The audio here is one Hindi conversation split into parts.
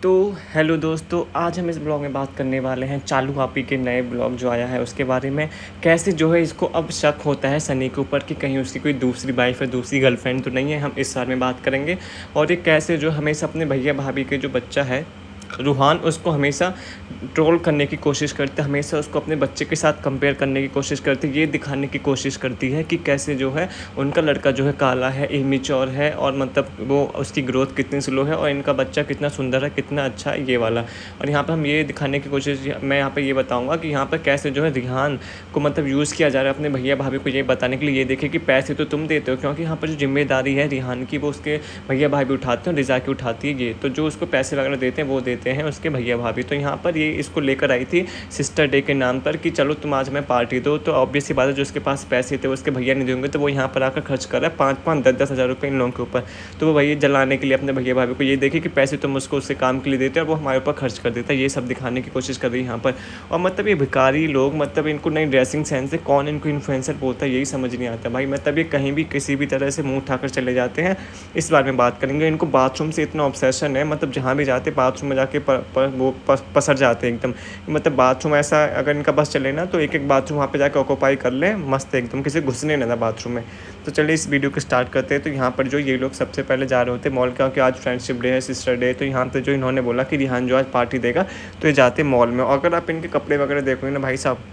तो हेलो दोस्तों, आज हम इस ब्लॉग में बात करने वाले हैं चालू आपी के नए ब्लॉग जो आया है उसके बारे में। कैसे जो है इसको अब शक होता है सनी के ऊपर कि कहीं उसकी कोई दूसरी वाइफ है, दूसरी गर्लफ्रेंड तो नहीं है। हम इस बारे में बात करेंगे। और ये कैसे जो हमेशा अपने भैया भाभी के जो बच्चा है रूहान, उसको हमेशा ट्रोल करने की कोशिश करते, हमेशा उसको अपने बच्चे के साथ कंपेयर करने की कोशिश करती, ये दिखाने की कोशिश करती है कि कैसे जो है उनका लड़का जो है काला है, इमेच्योर है, और मतलब वो उसकी ग्रोथ कितनी स्लो है, और इनका बच्चा कितना सुंदर है, कितना अच्छा है ये वाला। और यहाँ पर हम ये दिखाने की कोशिश, मैं यहाँ पर ये बताऊँगा कि यहाँ पर कैसे जो है रिहान को मतलब यूज़ किया जा रहा है अपने भैया भाभी को ये बताने के लिए। ये देखे कि पैसे तो तुम देते हो, क्योंकि यहाँ पर जो जिम्मेदारी है रिहान की वो उसके भैया भाभी उठाते हैं, रिजा की उठाती है ये। तो जो उसको पैसे वगैरह देते हैं वो देते हैं उसके भैया भाभी। तो यहाँ पर ये इसको लेकर आई थी सिस्टर डे के नाम पर कि चलो तुम आज हमें पार्टी दो। तो ऑब्वियस सी बात है, जो उसके पास पैसे थे वो उसके भैया नहीं देंगे, तो वो यहाँ पर आकर खर्च कर रहा है 5-5, 10-10 हज़ार रुपये इन लोगों के ऊपर। तो वो भैया जलाने के लिए अपने भैया भाभी को ये देखे कि पैसे तुम उसको उसके काम के लिए देते हो और वो हमारे ऊपर खर्च कर देता है, ये सब दिखाने की कोशिश कर रही है यहाँ पर। और मतलब ये भिखारी लोग, मतलब इनको नई ड्रेसिंग सेंस है, कौन इनको इन्फ्लुएंसर बोलता है यही समझ नहीं आता भाई। मतलब ये कहीं भी किसी भी तरह से मुंह उठाकर चले जाते हैं। इस बारे में बात करेंगे। इनको बाथरूम से इतना ऑब्सेशन है, मतलब जहाँ भी जाते बाथरूम में जाके पसर जाते हैं एकदम। मतलब बाथरूम ऐसा अगर इनका बस चले ना तो एक एक बाथरूम वहाँ पे जाकर ऑक्यूपाई कर लें, मस्त एकदम, किसी घुसने ना बाथरूम में। तो चलिए इस वीडियो को स्टार्ट करते हैं। तो यहाँ पर जो ये लोग सबसे पहले जा रहे होते मॉल का, कि आज फ्रेंडशिप डे है, सिस्टर डे। तो यहाँ पर जो इन्होंने बोला कि रिहान जो आज पार्टी देगा, तो ये जाते मॉल में। और अगर आप इनके कपड़े वगैरह देखोगे ना भाई साहब,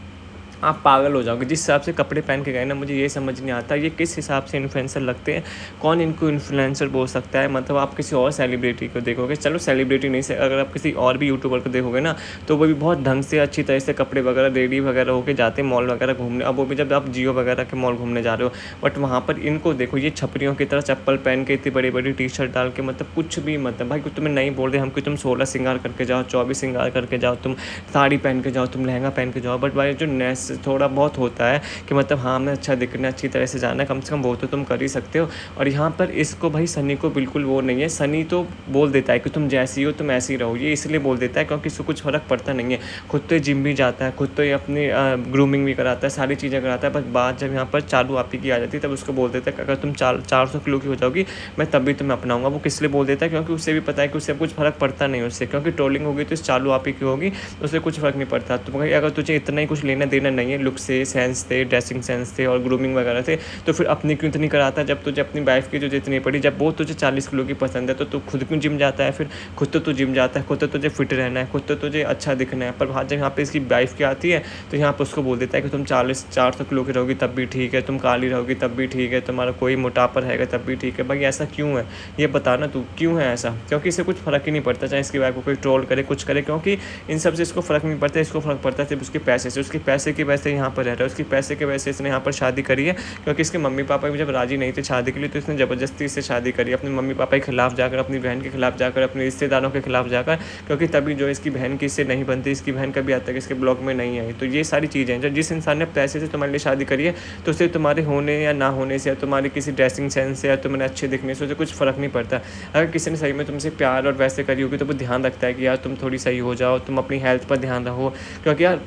आप पागल हो जाओगे। जिस हिसाब से कपड़े पहन के गए ना, मुझे ये समझ नहीं आता ये किस हिसाब से इन्फ्लुएंसर लगते हैं। कौन इनको इन्फ्लुएंसर बोल सकता है? मतलब आप किसी और सेलिब्रिटी को देखोगे, चलो सेलिब्रिटी नहीं से, अगर आप किसी और भी यूट्यूबर को देखोगे ना, तो वो भी बहुत ढंग से अच्छी तरह से कपड़े वगैरह रेडी वगैरह होकर जाते हैं मॉल वगैरह घूमने। अब वो भी जब आप जियो वगैरह के मॉल घूमने जा रहे हो, बट वहाँ पर इनको देखो, ये छपरियों की तरह चप्पल पहन के, इतनी बड़ी बड़ी टी शर्ट डाल के, मतलब कुछ भी, मतलब भाई तुम्हें नहीं बोल रहे हम कि तुम 16 श्रृंगार करके जाओ, 24 श्रृंगार करके जाओ, तुम साड़ी पहन के जाओ, तुम लहंगा पहन के जाओ, बट भाई जो नेस थोड़ा बहुत होता है कि मतलब हाँ हमें अच्छा दिखना, अच्छी तरह से जाना है, कम से कम वो तो तुम कर ही सकते हो। और यहाँ पर इसको भाई सनी को बिल्कुल वो नहीं है। सनी तो बोल देता है कि तुम जैसी हो तुम ऐसी रहो, ये इसलिए बोल देता है क्योंकि इसको कुछ फ़र्क पड़ता नहीं है। खुद तो जिम भी जाता है, खुद तो ये अपनी ग्रूमिंग भी कराता है, सारी चीज़ें कराता है। बस बात जब यहाँ पर चालू आपी की आ जाती है तब उसको बोल देता है कि अगर तुम 400 किलो की हो जाओगी मैं तब भी तुम्हें अपनाऊंगा। वो किस लिए बोल देता है? क्योंकि उससे भी पता है कि उससे कुछ फ़र्क पड़ता नहीं उससे, क्योंकि ट्रोलिंग होगी तो इस चालू आपी की होगी तो उससे कुछ फ़र्क नहीं पड़ता। तो भाई अगर तुझे इतना ही कुछ लेना देना नहीं है, लुक से, सेंस से, ड्रेसिंग सेंस थे और ग्रूमिंग वगैरह थे, तो फिर अपनी क्यों इतनी कराता? जब तुझे अपनी वाइफ की जो जितनी पड़ी, जब वो तुझे 40 किलो की पसंद है तो तू खुद क्यों जिम जाता है? फिर खुद तो तू जिम जाता है, खुद तो तुझे फिट रहना है, खुद तो तुझे अच्छा दिखना है। पर वहाँ जब यहाँ पे इसकी वाइफ की आती है तो यहाँ पर उसको बोल देता है कि तुम 400 किलो की रहोगी तब भी ठीक है, तुम काली रहोगी तब भी ठीक है, तुम्हारा कोई मोटापा रहेगा तब भी ठीक है। भाई ऐसा क्यों है? ये बताना तू क्यों है ऐसा? क्योंकि इसे कुछ फ़र्क ही नहीं पड़ता, चाहे इसकी वाइफ को कोई ट्रोल करे कुछ करे, क्योंकि इन सब से इसको फ़र्क नहीं पड़ता। इसको फ़र्क पड़ता है सिर्फ उसके पैसे से। उसके पैसे की वजह से यहाँ पर रह रहा है, उसके पैसे की वजह से इसने यहाँ पर शादी करी है। क्योंकि इसके मम्मी पापा भी जब राजी नहीं थे शादी के लिए तो इसने ज़बरदस्ती इससे शादी करी, अपने मम्मी पापा के खिलाफ जाकर, अपनी बहन के खिलाफ जाकर, अपने रिश्तेदारों के खिलाफ जाकर। क्योंकि तभी जो इसकी बहन की इससे नहीं बनती, इसकी बहन कभी आज तक इसके ब्लॉग में नहीं आई। तो ये सारी चीज़ें हैं। जब जिस इंसान ने पैसे से तुम्हारे लिए शादी करी है तो उसे तुम्हारे होने या ना होने से, या तुम्हारी किसी ड्रेसिंग सेंस से, या तुम्हारे अच्छे दिखने से उसे कुछ फ़र्क नहीं पड़ता। अगर किसी ने सही में तुमसे प्यार और वैसे करी होगी तो वो ध्यान रखता है कि यार तुम थोड़ी सही हो जाओ, तुम अपनी हेल्थ पर ध्यान रखो। क्योंकि यार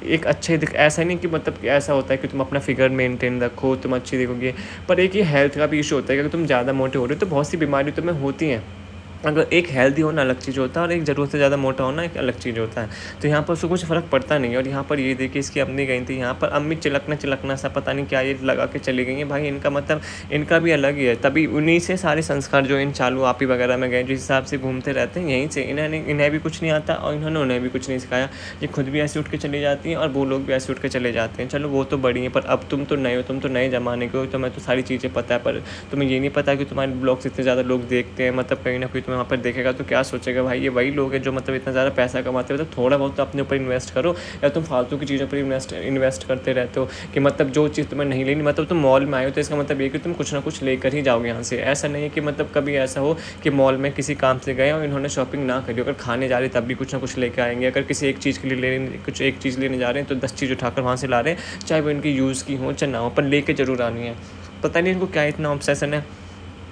एक अच्छे दिख, ऐसा नहीं कि मतलब कि ऐसा होता है कि तुम अपना फिगर मेंटेन रखो तुम अच्छी दिखोगे, पर एक ये हेल्थ का भी इशू होता है कि अगर तुम ज़्यादा मोटे हो रहे हो तो बहुत सी बीमारी तुम्हें होती हैं। अगर एक हेल्दी होना अलग चीज़ होता है और एक ज़रूरत से ज़्यादा मोटा होना एक अलग चीज़ होता है। तो यहाँ पर उसको कुछ फ़र्क पड़ता नहीं है। और यहाँ पर ये देखिए इसकी अम्मी गई थी, यहाँ पर अम्मी चिलकना सा पता नहीं क्या ये लगा के चली गई हैं। भाई इनका मतलब इनका भी अलग ही है। तभी उन्हीं से सारे संस्कार जो इन चालू आपी वगैरह में गए, जिस हिसाब से घूमते रहते हैं यहीं से। इन्हें भी कुछ नहीं आता और इन्होंने उन्हें भी कुछ नहीं सिखाया। ये खुद भी ऐसे उठ के चली जाती हैं और वो लोग भी ऐसे उठ के चले जाते हैं। चलो वो तो बड़ी हैं, पर अब तुम तो नए हो, तुम तो नए ज़माने के हो, तुम्हें तो सारी चीज़ें पता है। पर तुम्हें ये नहीं पता कि तुम्हारे ब्लॉग्स इतने ज़्यादा लोग देखते हैं। मतलब कहीं ना कहीं तुम्हें वहाँ पर देखेगा तो क्या सोचेगा भाई ये वही लोग हैं जो मतलब इतना ज़्यादा पैसा कमाते हो। तो थोड़ा बहुत तो अपने ऊपर इन्वेस्ट करो, या तुम फालतू की चीज़ों पर इन्वेस्ट करते रहते हो कि मतलब जो चीज़ तुम्हें नहीं लेनी, मतलब तुम मॉल में आए हो तो इसका मतलब ये कि तुम कुछ ना कुछ लेकर ही जाओगे यहाँ से। ऐसा नहीं है कि मतलब कभी ऐसा हो कि मॉल में किसी काम से गए और इन्होंने शॉपिंग ना करी, अगर खाने जा रहे तब भी कुछ ना कुछ लेकर आएंगे। अगर किसी एक चीज़ के लिए एक चीज़ लेने जा रहे हैं तो 10 चीज़ उठाकर वहाँ से ला रहे हैं, चाहे वो इनकी यूज़ की हो चाहे ना हो, पर लेके ज़रूर आनी है। पता नहीं इनको क्या इतना ऑब्सेशन है।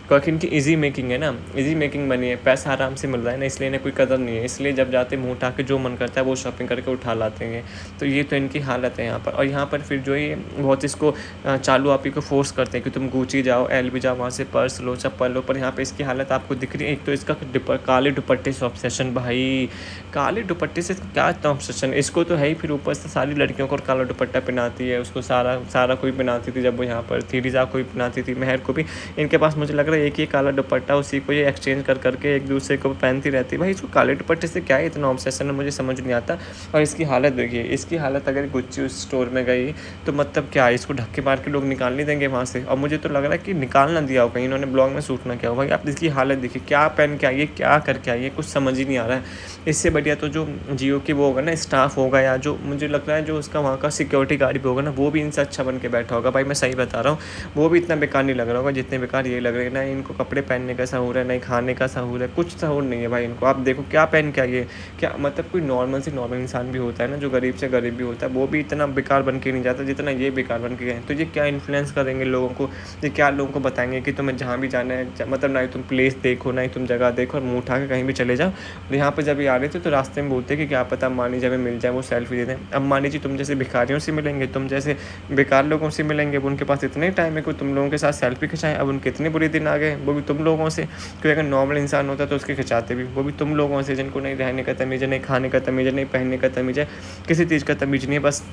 क्योंकि इनकी ईज़ी मेकिंग है ना, ईज़ी मेकिंग बनी है, पैसा आराम से मिल रहा है ना, इसलिए इन्हें कोई कदर नहीं है। इसलिए जब जाते मुँह उठा के जो मन करता है वो शॉपिंग करके उठा लाते हैं। तो ये तो इनकी हालत है यहाँ पर। और यहाँ पर फिर जो है ये बहुत इसको चालू आप ही को फ़ोर्स करते हैं कि तुम गुची जाओ, एलवी जाओ, वहाँ से पर्स लो, चप्पल लो। पर यहाँ पे इसकी हालत आपको दिख रही है। एक तो इसका काले दुपट्टे से ऑब्सेशन भाई, काले दुपट्टे से क्या इतना ऑब्सेशन, इसको तो है ही, फिर ऊपर से सारी लड़कियों को काला दुपट्टा पहनाती है। उसको सारा सारा कोई पहनाती थी जब वो यहाँ पर थी, रिजा कोई पहनाती थी, महर को भी। इनके पास मुझे लग रहा है एक ही काला दुपट्टा, उसी को ये एक्सचेंज कर करके एक दूसरे को पहनती रहती है। भाई इसको काले दुपट्टे से क्या है इतना ऑब्सेशन है, मुझे समझ नहीं आता। और इसकी हालत देखिए, इसकी हालत अगर गुच्ची उस स्टोर में गई तो मतलब क्या है, इसको ढक्के मार के लोग निकाल नहीं देंगे वहाँ से। और मुझे तो लग रहा है कि निकाल ना दिया हो कहीं, इन्होंने ब्लॉग में शूट ना किया हो। भाई आप इसकी हालत देखिए, क्या पहन के आइए, क्या करके आइए, कुछ समझ ही नहीं आ रहा है। इससे बढ़िया तो जो जियो की वो होगा ना स्टाफ होगा, या जो मुझे लग रहा है जो उसका वहाँ का सिक्योरिटी गार्ड भी होगा ना, वो भी इनसे अच्छा बन के बैठा होगा। भाई मैं सही बता रहा हूँ, वो भी इतना बेकार नहीं लग रहा होगा जितने बेकार ये लग रहे हैं ना। इनको कपड़े पहनने का सहूर है, नहीं खाने का सहूर है, कुछ सहूर नहीं है भाई इनको। आप देखो क्या पहन के आइए, क्या मतलब कोई नॉर्मल से नॉर्मल इंसान भी होता है ना, जो गरीब से गरीब भी होता है, वो भी इतना बेकार बन के नहीं जाता जितना ये बेकार बन के गए। तो ये क्या इन्फ्लुएंस करेंगे लोगों को, ये क्या लोगों को बताएंगे कि तुम्हें जहाँ भी जाना है, मतलब ना ही तुम प्लेस देखो, ना ही तुम जगह देखो, और मुँह उठा के कहीं भी चले जाओ। और यहाँ पर जब ये आ रहे थे तो रास्ते में बोलते कि क्या पता अम्बानी जब मिल जाए वो सेल्फी दे दें। अम्बानी जी तुम जैसे भिखारियों से मिलेंगे, तुम जैसे बेकार लोगों से मिलेंगे। अब उनके पास इतने टाइम है कि तुम लोगों के साथ सेल्फी खिंचाएं। अब उनके इतने बुरे दिन आ गए, वो भी तुम लोगों से। क्योंकि अगर नॉर्मल इंसान होता तो उसके खिंचाते भी, वो भी तुम लोगों से, जिनको नहीं रहने का तमीज़ है, नहीं खाने का तमीज़ है, नहीं पहनने का तमीज़ है, किसी चीज़ का तमीज़ नहीं है। बस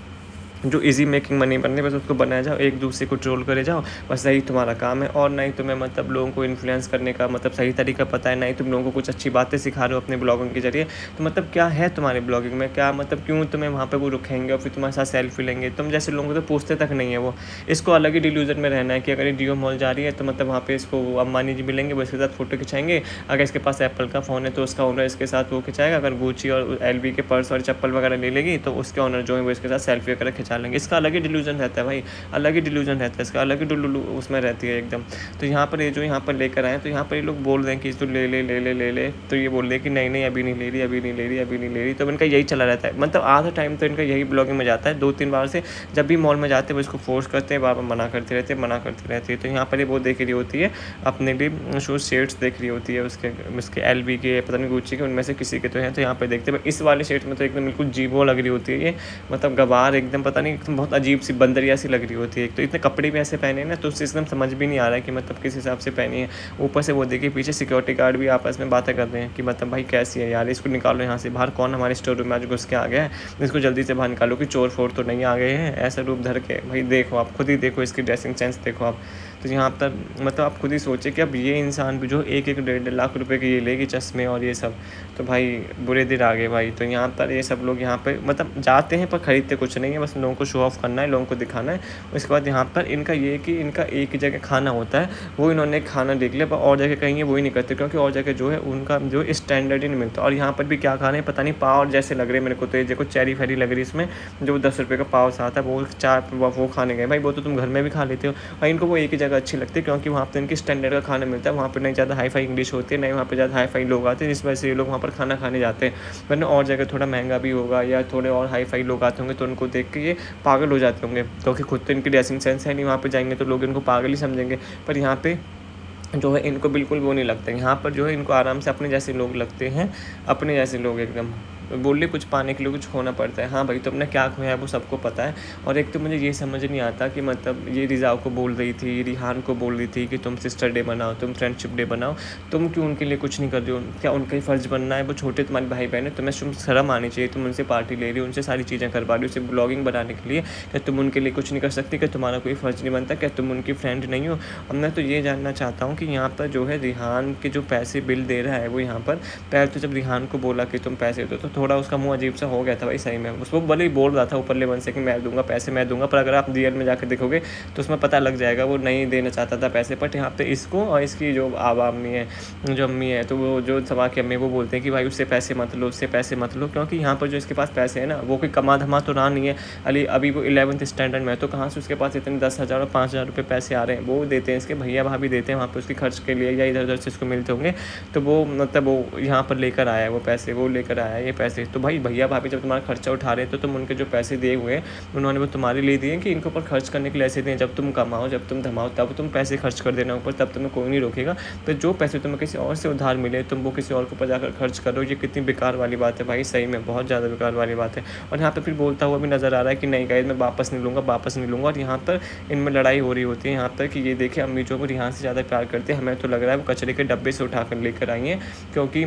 जो इजी मेकिंग मनी बनने, बस उसको बनाया जाओ, एक दूसरे को ट्रोल करे जाओ, बस यही तुम्हारा काम है। और ना ही तुम्हें मतलब लोगों को इन्फ्लुएंस करने का मतलब सही तरीका पता है, ना ही तुम लोगों को कुछ अच्छी बातें सिखा रहे हो अपने ब्लॉगिंग के जरिए। तो मतलब क्या है तुम्हारे ब्लॉगिंग में, क्या मतलब क्यों तुम्हें वहाँ पे वो रुकेंगे और फिर तुम्हारे साथ सेल्फी लेंगे। तुम जैसे लोगों को तो पूछते तक नहीं है वो। इसको अलग ही डिल्यूजन में रहना है कि अगर ये जियो मॉल जा रही है तो मतलब वहाँ पे इसको अम्बानी जी मिलेंगे, वो इसके साथ फोटो खिंचाएंगे। अगर इसके पास एप्पल का फ़ोन है तो उसका ओनर इसके साथ वो खिंचाएगा। अगर गुची और एलवी के पर्स और चप्पल वगैरह ले लेगी तो उसके ओनर जो है वो इसके साथ सेल्फी वगैरह खिंचा लेंगे। इसका अलग ही डिल्यूजन रहता है भाई, अलग ही डिल्यूजन रहता है इसका, अलग ही डुल्लू उसमें रहती है एकदम। तो यहाँ पर ये जो यहाँ पर लेकर आए तो यहाँ पर ये लोग बोल रहे हैं कि तो ले ले ले ले ले ले, तो ये बोल रहे हैं कि नहीं नहीं अभी नहीं ले रही, अभी नहीं ले रही, अभी नहीं ले रही। तो इनका यही चला रहता है, मतलब आधा टाइम तो इनका यही ब्लॉगिंग में जाता है। 2-3 बार से जब भी मॉल में जाते हैं वो इसको फोर्स करते हैं, बार बार मना करते रहते हैं, मना करती रहती है। तो यहाँ पर ये वो देख रही होती है अपने लिए शूज़ शेड्स देख रही होती है, उसके एलवी के पता नहीं गुच्ची के, उनमें से किसी के तो हैं। तो यहाँ पर देखते हैं इस वाले शेड्स में तो एकदम बिल्कुल जीवो लग रही होती है ये, मतलब गवार एकदम, पता नहीं एकदम बहुत अजीब सी बंदरिया सी लग रही होती है। एक तो इतने कपड़े भी ऐसे पहने हैं ना, तो उससे एकदम समझ भी नहीं आ रहा है कि मतलब किस हिसाब से पहनी है। ऊपर से वो देखिए पीछे सिक्योरिटी गार्ड भी आपस में बातें कर रहे हैं कि मतलब भाई कैसी है यार, इसको निकालो यहाँ से बाहर, कौन हमारे स्टोर रूम में आज घुस के आ गया है, इसको जल्दी से बाहर निकालो कि चोर फोर तो नहीं आ गए हैं ऐसा रूप धर के। भाई देखो आप खुद ही देखो, इसकी ड्रेसिंग सेंस देखो आप। तो यहाँ पर मतलब आप खुद ही सोचिए कि अब ये इंसान भी जो 1-1 लाख रुपए के ये लेगी चश्मे और ये सब, तो भाई बुरे दिन आ गए भाई। तो यहाँ पर ये सब लोग यहाँ पर मतलब जाते हैं पर ख़रीदते कुछ नहीं है, बस लोगों को शो ऑफ करना है, लोगों को दिखाना है। उसके बाद यहाँ पर इनका ये कि इनका एक ही जगह खाना होता है, वो इन्होंने खाना देख लिया, पर और जगह कहीं है वो ही नहीं करते, क्योंकि और जगह जो है उनका जो स्टैंडर्ड ही नहीं मिलता। और यहाँ पर भी क्या खा रहे हैं पता नहीं, पाव जैसे लग रहे हैं मेरे को। तो ये देखो चेरी फेरी लग रही है इसमें, जो 10 रुपये का पाव सा आता है, वो 4 वो खाने गए। भाई वो तो तुम घर में भी खा लेते हो, और इनको वो एक ही जगह अच्छी लगती है क्योंकि वहाँ पर इनकी स्टैंडर्ड का खाना मिलता है। वहाँ पर नहीं ज़्यादा हाई फाई इंग्लिश होती है, नहीं वहाँ पर ज़्यादा हाई फाई लोग आते हैं, जिस वजह से ये लोग वहाँ पर खाना खाने जाते हैं। वरना और जगह थोड़ा महंगा भी होगा या थोड़े और हाई फाई लोग आते होंगे तो उनको देख के ये पागल हो जाते होंगे, क्योंकि खुद तो इनकी ड्रेसिंग सेंस है नहीं। वहाँ पे जाएंगे तो लोग इनको पागल ही समझेंगे। पर यहाँ पे जो है इनको बिल्कुल वो नहीं लगता, यहाँ पर जो है इनको आराम से अपने जैसे लोग लगते हैं, अपने जैसे लोग एकदम। बोलिए कुछ पाने के लिए कुछ खोना पड़ता है। हाँ भाई तुमने क्या खोया है वो सबको पता है। और एक तो मुझे ये समझ नहीं आता कि मतलब ये रिज़ा को बोल रही थी, रिहान को बोल रही थी कि तुम सिस्टर डे बनाओ, तुम फ्रेंडशिप डे बनाओ, तुम क्यों उनके लिए कुछ नहीं कर रही हो? क्या उनका ही फ़र्ज़ बनना है? वो छोटे तुम्हारे भाई बहन है, तुम्हें शर्म आनी चाहिए। तुम उनसे पार्टी ले रही हो, उनसे सारी चीज़ें करवा रही हो सिर्फ ब्लॉगिंग बनाने के लिए। क्या तुम उनके लिए कुछ नहीं कर सकती? क्या तुम्हारा कोई फ़र्ज़ नहीं बनता? क्या तुम उनकी फ्रेंड नहीं हो? अब मैं तो ये जानना चाहता हूँ कि यहाँ पर जो है रिहान के जो पैसे बिल दे रहा है वो यहाँ पर, पहले तो जब रिहान को बोला कि तुम पैसे दो तो थोड़ा उसका मुँह अजीब सा हो गया था भाई सही में। उसको भले ही बोल रहा था ऊपरले मन से कि मैं दूंगा पैसे, मैं दूंगा, पर अगर आप रियल में जाकर देखोगे तो उसमें पता लग जाएगा वो नहीं देना चाहता था पैसे। बट यहाँ पे इसको और इसकी जो अम्मी है, जो अम्मी है, तो वो जो सभा की अम्मी, वो बोलते हैं कि भाई उससे पैसे मत लो, उससे पैसे मत लो, क्योंकि यहाँ पर जो इसके पास पैसे है ना वो कोई कमा धमा तो रहा नहीं है। अभी वो 11th स्टैंडर्ड में है, तो कहाँ से उसके पास इतने 10,000 और 5,000 रुपये पैसे आ रहे हैं? वो देते हैं इसके भैया भाभी देते हैं वहाँ पर उसके खर्च के लिए, या इधर उधर से इसको मिलते होंगे। तो वो मतलब वो यहाँ पर लेकर आया है वो पैसे, वो लेकर आया है ये पैसे। पैसे। तो भाई भैया भाभी जब तुम्हारा खर्चा उठा रहे हैं तो तुम उनके जो पैसे दिए हुए हैं उन्होंने वो तुम्हारे लिए दिए कि इनके ऊपर खर्च करने के लिए ऐसे दिए। जब तुम कमाओ, जब तुम धमाओ, तब तुम पैसे खर्च कर देना ऊपर, तब तुम्हें कोई नहीं रोकेगा। तो जो पैसे तुम्हें किसी और से उधार मिले तुम वो किसी और के ऊपर जाकर खर्च करो, ये कितनी बेकार वाली बात है भाई, सही में बहुत ज़्यादा बेकार वाली बात है। और यहाँ पे फिर बोलता हुआ भी नज़र आ रहा है कि नहीं गाइस मैं वापस नहीं लूँगा, वापस नहीं लूँगा। और यहाँ पर इनमें लड़ाई हो रही होती है यहाँ पर कि ये देखिए अम्मी जो रिहान से ज़्यादा प्यार करते हैं, हमें तो लग रहा है वो कचरे के डब्बे से उठा कर लेकर आई हैं, क्योंकि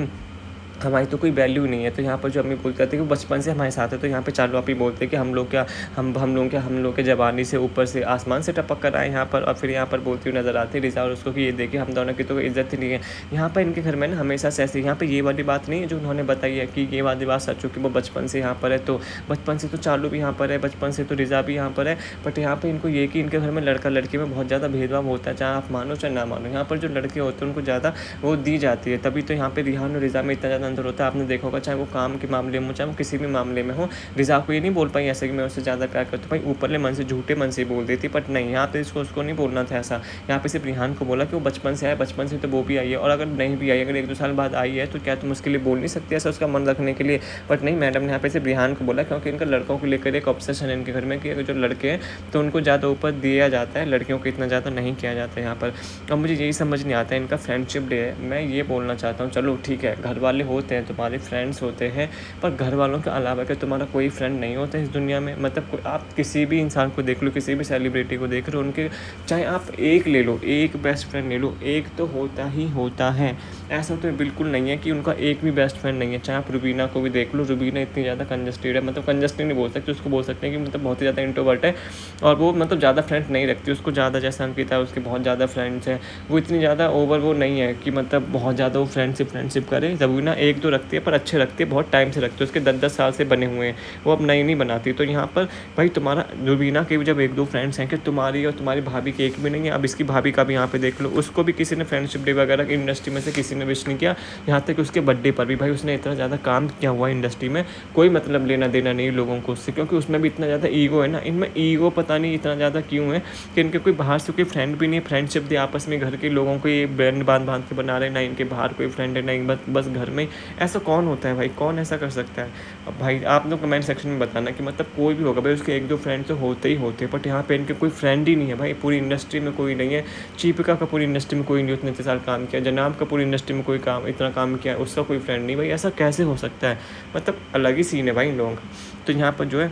हमारी तो कोई वैल्यू नहीं है। तो यहाँ पर जो अम्मी बोलते थे कि बचपन से हमारे साथ है, तो यहाँ पे चालू आप ही बोलते हैं कि हम लोग के जवानी से ऊपर से आसमान से टपक कर आए यहाँ पर। और फिर यहाँ पर बोलती हुई नज़र आती है रिज़ा और उसको कि ये देखिए हम दोनों की तो इज्जत ही नहीं है। यहाँ पर इनके घर में ना हमेशा से ऐसे, यहाँ पर ये वाली बात नहीं है जो उन्होंने बताई है कि ये वाली बात सच हो कि वो बचपन से यहाँ पर है, तो बचपन से तो चालू भी यहाँ पर है, बचपन से तो रिज़ा भी यहाँ पर है। बट यहाँ पर इनको ये कि इनके घर में लड़का लड़की में बहुत ज़्यादा भेदभाव होता है, चाहे आप मानो चाहे ना मानो। यहाँ पर जो लड़के होते हैं उनको ज़्यादा वो दी जाती है, तभी तो यहाँ पर रिहान और रिज़ा में इतना ज़्यादा अंतर होता है। आपने देखा होगा, चाहे वो काम के मामले में हो, चाहे वो किसी भी मामले में हो। रिज़ा को ये नहीं बोल पाई ऐसे कि मैं उससे ज़्यादा प्यार करता हूँ, भाई ऊपरले मन से झूठे मन से बोल देती, बट नहीं, यहाँ पे इसको उसको नहीं बोलना था ऐसा। यहाँ पे सिर्फ रिहान को बोला कि वो बचपन से आया, बचपन से तो वो भी आई है, और अगर नहीं भी आई, अगर 1-2 साल बाद आई है तो क्या तुम उसके लिए बोल नहीं सकती ऐसा उसका मन रखने के लिए? बट नहीं, मैडम ने यहाँ पे सिर्फ रिहान को बोला, क्योंकि इनका लड़कों को लेकर एक ऑब्सेशन है इनके घर में कि अगर जो लड़के हैं तो उनको ज़्यादा ऊपर दिया जाता है, लड़कियों को इतना ज़्यादा नहीं किया जाता है यहाँ पर। और मुझे यही समझ नहीं आता है, इनका फ्रेंडशिप डे है, मैं ये बोलना चाहता हूँ, चलो ठीक है घर वाले होते हैं, तुम्हारे फ्रेंड्स होते हैं, पर घर वालों के अलावा क्या तुम्हारा कोई फ्रेंड नहीं होता इस दुनिया में? मतलब आप किसी भी इंसान को देख लो, किसी भी सेलिब्रिटी को देख लो, उनके चाहे आप एक ले लो, एक बेस्ट फ्रेंड ले लो, एक तो होता ही होता है। ऐसा तो बिल्कुल नहीं है कि उनका एक भी बेस्ट फ्रेंड नहीं है। चाहे आप रुबीना को भी देख लो, रुबीना इतनी ज़्यादा कंजस्टेड है, मतलब कंजस्टेड नहीं बोल सकते, उसको बोल सकते हैं कि मतलब बहुत ही ज़्यादा इंट्रोवर्ट है, और वो मतलब ज़्यादा फ्रेंड नहीं रखती। उसको ज़्यादा, जैसा अंकिता है उसके बहुत ज़्यादा फ्रेंड्स हैं, वो इतनी ज़्यादा ओवर वो नहीं है कि मतलब बहुत ज़्यादा वो फ्रेंडशिप करे। रुबीना 1-2 रखती है, पर अच्छे रखती है, बहुत टाइम से रखती है, उसके 10-10 साल से बने हुए हैं, वो अब नई नहीं बनाती। तो यहाँ पर भाई तुम्हारा रुबीना के भी जब 1-2 फ्रेंड्स हैं, कि तुम्हारी और तुम्हारी भाभी के एक भी नहीं है। अब इसकी भाभी का भी यहाँ पे देख लो, उसको भी किसी ने फ्रेंडशिप डे वगैरह इंडस्ट्री में से किसी ने विश नहीं किया। यहाँ तक कि उसके बर्थडे पर भी भाई उसने इतना ज़्यादा काम किया हुआ है इंडस्ट्री में, कोई मतलब लेना देना नहीं लोगों को उससे, क्योंकि उसमें भी इतना ज़्यादा ईगो है ना, इनमें ईगो पता नहीं इतना ज़्यादा क्यों है कि इनके कोई बाहर से कोई फ्रेंड भी नहीं है। फ्रेंडशिप डे आपस में घर के लोगों को ये बैंड बांध के बना रहे, ना इनके बाहर कोई फ्रेंड है, नहीं बस घर में। ऐसा कौन होता है भाई, कौन ऐसा कर सकता है? अब भाई आप लोग कमेंट सेक्शन में बताना कि मतलब कोई भी होगा भाई, उसके 1-2 फ्रेंड तो होते ही होते हैं, बट यहाँ पे इनके कोई फ्रेंड ही नहीं है भाई, पूरी इंडस्ट्री में कोई नहीं है। चीपिका का पूरी इंडस्ट्री में कोई नहीं, उतने इतने साल काम किया, जनाब का पूरी इंडस्ट्री में कोई इतना काम किया, उसका कोई फ्रेंड नहीं भाई, ऐसा कैसे हो सकता है? मतलब अलग ही सीन है भाई इन लोगों का। तो यहाँ पर जो है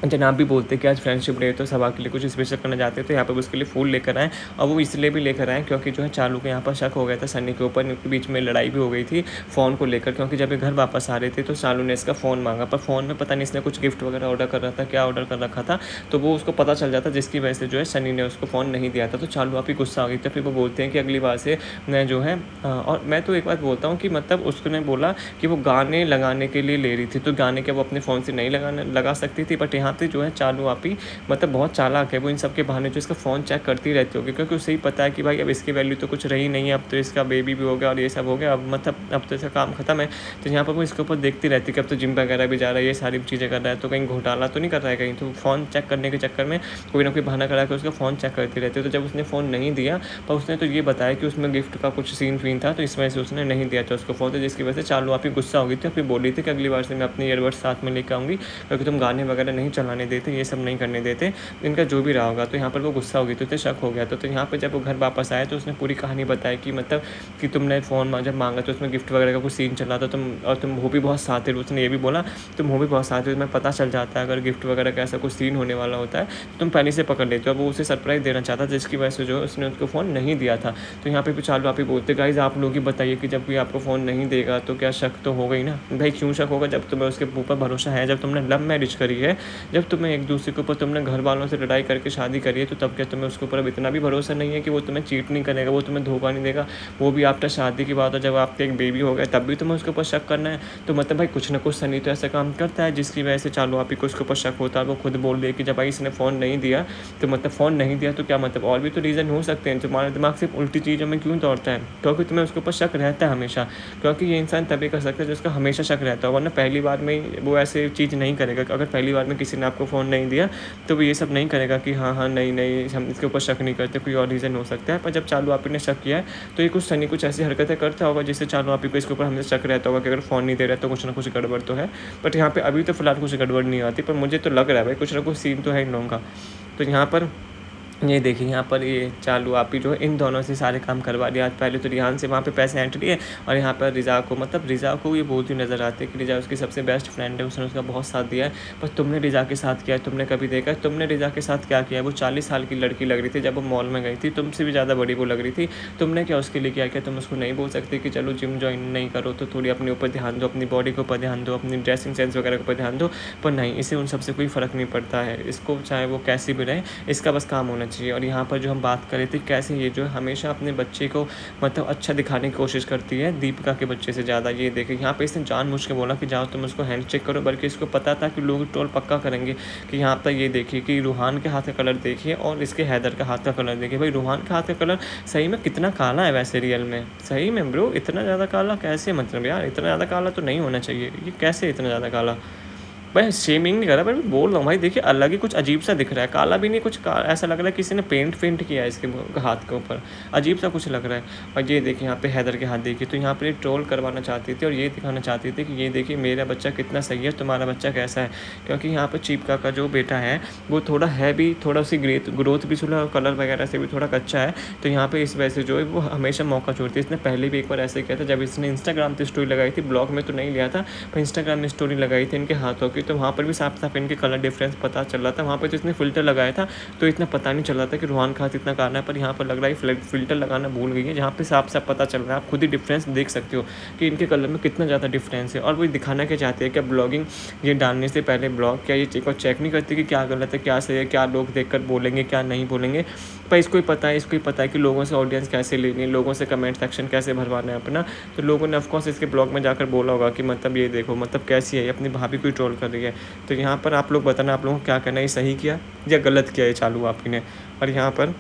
जनाब भी बोलते हैं कि आज फ्रेंडशिप डे, तो सभा के लिए कुछ स्पेशल करना चाहते हैं, तो यहाँ पर उसके लिए फूल लेकर आए। और वो इसलिए भी लेकर आए क्योंकि जो है चालू के यहाँ पर शक हो गया था सन्नी के ऊपर, इनके बीच में लड़ाई भी हो गई थी फ़ोन को लेकर, क्योंकि जब ये घर वापस आ रहे थे तो चालू ने इसका फ़ोन मांगा, पर फ़ोन में पता नहीं इसने कुछ गिफ्ट वगैरह ऑर्डर कर रहा था, क्या ऑर्डर कर रखा था, तो वो उसको पता चल जाता, जिसकी वजह से जो है सन्नी ने उसको फ़ोन नहीं दिया था। तो चालू आप ही गुस्सा आ गई थी। फिर वो बोलते हैं कि अगली बार से मैं जो है और मैं तो एक बात बोलता हूँ कि मतलब उसने बोला कि वो गाने लगाने के लिए ले रही थी, तो गाने के वो अपने फ़ोन से नहीं लगा सकती थी, बट यहाँ पर जो है चालू आप ही मतलब बहुत चालाक है, वो इन सब के बहाने जो इसका फ़ोन चेक करती रहती होगी, क्योंकि उसे ही पता है कि भाई अब इसकी वैल्यू तो कुछ रही नहीं है, अब तो इसका बेबी भी हो गया और ये सब हो गया, अब मतलब अब तो इसका काम खत्म है। तो यहाँ पर वो इसके ऊपर देखती रहती है कि अब तो जिम वगैरह भी जा रहा है, ये सारी चीज़ें कर रहा है, तो कहीं घोटाला तो नहीं कर रहा है कहीं, तो फ़ोन चेक करने के चक्कर में कोई ना कोई बहाना करा के उसका फ़ोन चेक करती रहती है। तो जब उसने फ़ोन नहीं दिया, पर उसने तो ये बताया कि उसमें गिफ्ट का कुछ सीन था, तो इस वजह से उसने नहीं दिया था उसको फ़ोन, तो जिसकी वजह से चालू आप ही गुस्सा हो गई थी, फिर बोली थी कि अगली बार से मैं अपने ईयरबड्स साथ में लेकर आऊँगी, क्योंकि तुम गाने वगैरह नहीं चलाने देते, ये सब नहीं करने देते, इनका जो भी रहा होगा। तो यहाँ पर वो गुस्सा हो गई, तो शक हो गया। तो यहाँ पर जब वो घर वापस आया तो उसने पूरी कहानी बताई कि मतलब कि तुमने फ़ोन जब मांगा तो उसमें गिफ्ट वगैरह का कुछ सीन चला था, तुम हो भी बहुत साथ थे। उसने ये भी बोला तुम हो भी बहुत साथ थे, तुम्हें पता चल जाता है अगर गिफ्ट वगैरह का ऐसा कुछ सीन होने वाला होता है तो तुम पहले से पकड़ लेते हो। अब वो उसे सरप्राइज़ देना चाहता, जिसकी वजह से जो उसने उसको फ़ोन नहीं दिया था। तो यहाँ पे चालू आप ही बोलते गाइस आप लोग ही बताइए कि जब कोई आपको फ़ोन नहीं देगा तो क्या शक तो हो गई ना भाई? क्यों शक होगा जब तुम्हें उसके ऊपर भरोसा है, जब तुमने लव मैरिज करी है, जब तुम्हें एक दूसरे के ऊपर तुमने घर वालों से लड़ाई करके शादी करी है, तो तब क्या तुम्हें उसके ऊपर अब इतना भी भरोसा नहीं है कि वो तुम्हें चीट नहीं करेगा, वो तुम्हें धोखा नहीं देगा? वो भी आफ्टर शादी की बात है, जब आपके एक बेबी हो गया तब भी तुम्हें उसके ऊपर शक करना है? तो मतलब भाई कुछ ना कुछ सनी तो ऐसा काम करता है जिसकी वजह से चालू आप ही को उसके ऊपर शक होता है। वो खुद बोल रही है कि जब भाई इसने फ़ोन नहीं दिया तो मतलब फ़ोन नहीं दिया तो क्या मतलब और भी तो रीज़न हो सकते हैं। तुम्हारा दिमाग सिर्फ उल्टी चीज़ों में क्यों दौड़ता है? क्योंकि तुम्हें उसके ऊपर शक रहता है हमेशा, क्योंकि ये इंसान तभी कर सकता है जिसका हमेशा शक रहता है, वरना पहली बार में वो ऐसे चीज़ नहीं करेगा। अगर पहली बार में किसी किसी ने आपको फ़ोन नहीं दिया तो वो ये सब नहीं करेगा कि हाँ हाँ नहीं नहीं हम इसके ऊपर शक नहीं करते, कोई और रीज़न हो सकता है। पर जब चालू आपी ने शक किया है तो ये कुछ सनी कुछ ऐसी हरकतें करता होगा जिससे चालू आपी को इसके ऊपर हमेशा शक रहता होगा कि अगर फ़ोन नहीं दे रहा तो कुछ ना कुछ गड़बड़ तो है। बट यहाँ पे अभी तो फ़िलहाल कुछ गड़बड़ नहीं आती, पर मुझे तो लग रहा है भाई कुछ ना कुछ सीन तो है इन लोगों का। तो यहाँ पर ये देखिए यहाँ पर ये चालू आपी जो है इन दोनों से सारे काम करवा दिया। आज पहले तो रिहान से वहाँ पे पैसे ऐंठ लिए और यहाँ पर रिज़ा को, मतलब रिज़ा को ये बोलती हुई नज़र आती है कि रिज़ा उसकी सबसे बेस्ट फ्रेंड है, उसने उसका बहुत साथ दिया है। पर तुमने रिज़ा के साथ किया है, तुमने कभी देखा है तुमने रिज़ा के साथ क्या किया है? वो 40 साल की लड़की लग रही थी जब वो मॉल में गई थी, तुमसे भी ज़्यादा बड़ी वो लग रही थी। तुमने क्या उसके लिए किया? क्या तुम उसको नहीं बोल सकते कि चलो जिम ज्वाइन नहीं करो तो थोड़ी अपने ऊपर ध्यान दो, अपनी बॉडी के ऊपर ध्यान दो, अपनी ड्रेसिंग सेंस वगैरह के ऊपर ध्यान दो? पर नहीं, इसे उन सबसे कोई फ़र्क नहीं पड़ता है। इसको चाहे वो कैसी भी रहे, इसका बस काम होना चाहिए। और यहाँ पर जो हम बात कर रहे थे कैसे ये जो है हमेशा अपने बच्चे को मतलब अच्छा दिखाने की कोशिश करती है दीपिका के बच्चे से ज़्यादा। ये देखिए यहाँ पे इसने जानबूझ के बोला कि जाओ तुम उसको हैंडशेक करो, बल्कि इसको पता था कि लोग ट्रोल पक्का करेंगे कि यहाँ पर ये देखिए कि रूहान के हाथ का कलर देखिए और इसके हैदर का हाथ का कलर देखिए। भाई रूहान का हाथ का कलर सही में कितना काला है वैसे रियल में, सही में ब्रो इतना ज़्यादा काला कैसे? मतलब यार इतना ज़्यादा काला तो नहीं होना चाहिए, ये कैसे इतना ज़्यादा काला? भाई शेमिंग नहीं कर रहा, पर मैं बोल रहा हूँ भाई देखिए अलग ही कुछ अजीब सा दिख रहा है, काला भी नहीं कुछ ऐसा लग रहा है किसी ने पेंट किया है इसके हाथ के ऊपर, अजीब सा कुछ लग रहा है। और ये देखिए यहाँ पे हैदर के हाथ देखिए, तो यहाँ पर ये ट्रोल करवाना चाहती थी और ये दिखाना चाहती थी कि ये देखिए मेरा बच्चा कितना सही है, तुम्हारा बच्चा कैसा है। क्योंकि यहाँ पर चीपका का जो बेटा है वो थोड़ा है भी, थोड़ा सी ग्रोथ भी सुना और कलर वगैरह से भी थोड़ा कच्चा है। तो यहाँ पे इस वजह से जो है वो हमेशा मौका छोड़ती है। इसने पहले भी एक बार ऐसे किया था जब इसने इंस्टाग्राम पर स्टोरी लगाई थी, ब्लॉग में तो नहीं लिया था पर इंस्टाग्राम में स्टोरी लगाई थी इनके हाथों की, तो वहाँ पर भी साफ साफ इनके कलर डिफरेंस पता चल रहा था। वहाँ पर तो इसने फिल्टर लगाया था तो इतना पता नहीं चल रहा था कि रूहान का हाथ इतना काला है, पर यहाँ पर लग रहा है फिल्टर लगाना भूल गई है, जहाँ पे साफ साफ पता चल रहा है। आप खुद ही डिफरेंस देख सकते हो कि इनके कलर में कितना ज़्यादा डिफरेंस है। और वो दिखाना क्या चाहते हैं, क्या ब्लॉगिंग ये डालने से पहले ब्लॉग क्या ये चेक नहीं करती कि क्या गलत है क्या सही है, क्या लोग देखकर बोलेंगे क्या नहीं बोलेंगे। पर इसको ही पता है कि लोगों से ऑडियंस कैसे लेनी है, लोगों से कमेंट सेक्शन कैसे भरवाना है अपना। तो लोगों ने ऑफकोर्स इसके ब्लॉग में जाकर बोला होगा कि मतलब ये देखो मतलब कैसी है, अपनी भाभी को ट्रोल कर रही है। तो यहाँ पर आप लोग बताना आप लोगों को क्या करना है, सही किया या गलत किया ये चालू आपी ने। और यहाँ पर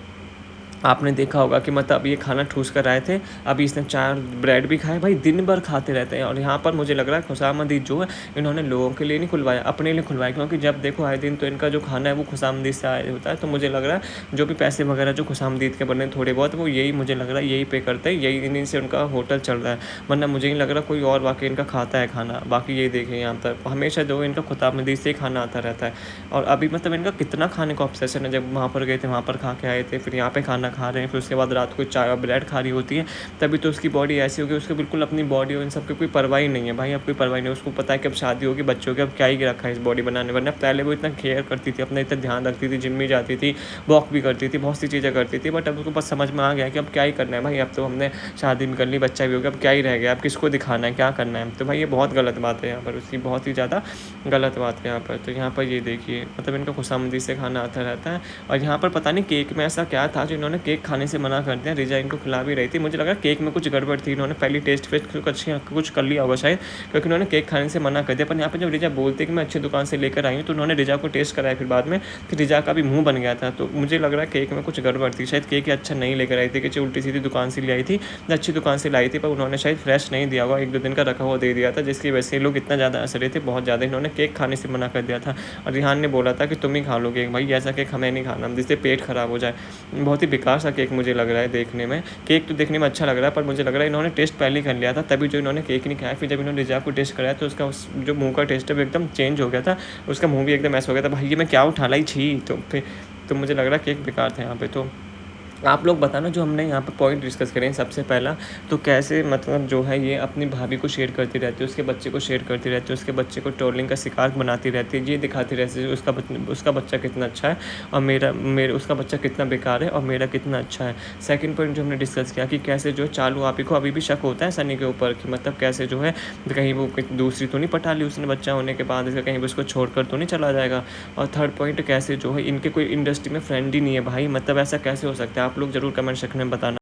आपने देखा होगा कि मतलब ये खाना ठूस कर आए थे, अभी इसने 4 ब्रेड भी खाए, भाई दिन भर खाते रहते हैं। और यहाँ पर मुझे लग रहा है खुशामदीद जो है इन्होंने लोगों के लिए नहीं खुलवाया, अपने लिए खुलवाया, क्योंकि जब देखो आए दिन तो इनका जो खाना है वो खुशामदीद से आया होता है। तो मुझे लग रहा है जो भी पैसे वगैरह जो खुशामदीद के बने थोड़े बहुत वो यही मुझे लग रहा है यही पे करते हैं, यही इन्हीं से उनका होटल चल रहा है। वरना मुझे नहीं लग रहा कोई और वाकई इनका खाता है खाना। बाकी ये देखें यहाँ पर हमेशा जो इनका खुशामदीद से ही खाना आता रहता है। और अभी मतलब इनका कितना खाने का ऑब्सेशन है, जब वहाँ पर गए थे वहाँ पर खा के आए थे, फिर यहाँ पे खाना खा रहे हैं, फिर उसके बाद रात को चाय और ब्रेड खा रही होती है, तभी तो उसकी बॉडी ऐसी होगी। उसको बिल्कुल अपनी बॉडी और इन सब की कोई परवाह ही नहीं है भाई, अब कोई परवाह नहीं है। उसको पता है कि अब शादी होगी बच्चों की, अब क्या ही रखा है इस बॉडी बनाने। वरना पहले वो इतना केयर करती थी, अपना इतना ध्यान रखती थी, जिम भी जाती थी, वॉक भी करती थी, बहुत सी चीज़ें करती थी। बट अब उसको बस समझ में आ गया कि अब क्या ही करना है भाई, अब तो हमने शादी भी कर ली, बच्चा भी हो गया, अब क्या ही रह गया, अब किसको दिखाना है क्या करना है। तो भाई ये बहुत गलत बात है यहाँ पर, उसकी बहुत ही ज़्यादा गलत बात है यहाँ पर। तो यहाँ पर ये देखिए मतलब इनका खुशामदी से खाना आता रहता है। और यहाँ पर पता नहीं केक में ऐसा क्या था जो इन्होंने केक खाने से मना कर दिया, रिजा इनको खिला भी रही थी। मुझे लगा केक में कुछ गड़बड़ थी, इन्होंने पहली टेस्ट कुछ कर लिया होगा शायद, क्योंकि उन्होंने केक खाने से मना कर दिया। पर यहाँ पर जब रिजा बोलते कि मैं अच्छी दुकान से लेकर आई हूँ तो उन्होंने रिजा को टेस्ट कराया, फिर बाद में फिर रिजा का भी मुंह बन गया था। तो मुझे लग रहा है केक में कुछ गड़बड़ थी, शायद केक अच्छा नहीं लेकर आई थी, कि उल्टी सीधी दुकान से ले आई थी, अच्छी दुकान से लाई थी, पर उन्होंने शायद फ्रेश नहीं दिया होगा, 1-2 दिन का रखा हुआ दे दिया था, जिसकी वजह से लोग इतना ज़्यादा असर थे, बहुत ज़्यादा इन्होंने केक खाने से मना कर दिया था। और रिहान ने बोला था कि तुम ही खा लो केक, भाई ऐसा केक हमें नहीं खाना, जिससे पेट खराब हो जाए। बहुत ही बेकार सा केक मुझे लग रहा है देखने में। केक तो देखने में अच्छा लग रहा है, पर मुझे लग रहा है इन्होंने टेस्ट पहले ही कर लिया था, तभी जो इन्होंने केक नहीं खाया। फिर जब इन्होंने रिजा को टेस्ट कराया तो उसका जो मुंह का टेस्ट है वो एकदम चेंज हो गया था, उसका मुंह भी एकदम ऐसा हो गया था, भाई ये मैं क्या उठा लाई छी। तो फिर तो मुझे लग रहा है केक बेकार था यहाँ पे। तो आप लोग बताना जो हमने यहाँ पे पॉइंट डिस्कस करें। सबसे पहला तो कैसे मतलब जो है ये अपनी भाभी को शेयर करती रहती है, उसके बच्चे को शेयर करती रहती है, उसके बच्चे को ट्रोलिंग का शिकार बनाती रहती है, ये दिखाती रहती है उसका बच्चा कितना अच्छा है और मेरा उसका बच्चा कितना बेकार है और मेरा कितना अच्छा है। सेकंड पॉइंट जो हमने डिस्कस किया कि कैसे जो चालू आपी को अभी भी शक होता है सनी के ऊपर, कि मतलब कैसे जो है कहीं वो दूसरी तो नहीं पटा ली उसने बच्चा होने के बाद, इसका कहीं भी उसको छोड़कर तो नहीं चला जाएगा। और थर्ड पॉइंट कैसे जो है इनके कोई इंडस्ट्री में फ्रेंड ही नहीं है भाई, मतलब ऐसा कैसे हो सकता है। आप लोग ज़रूर कमेंट सेक्शन में बताना।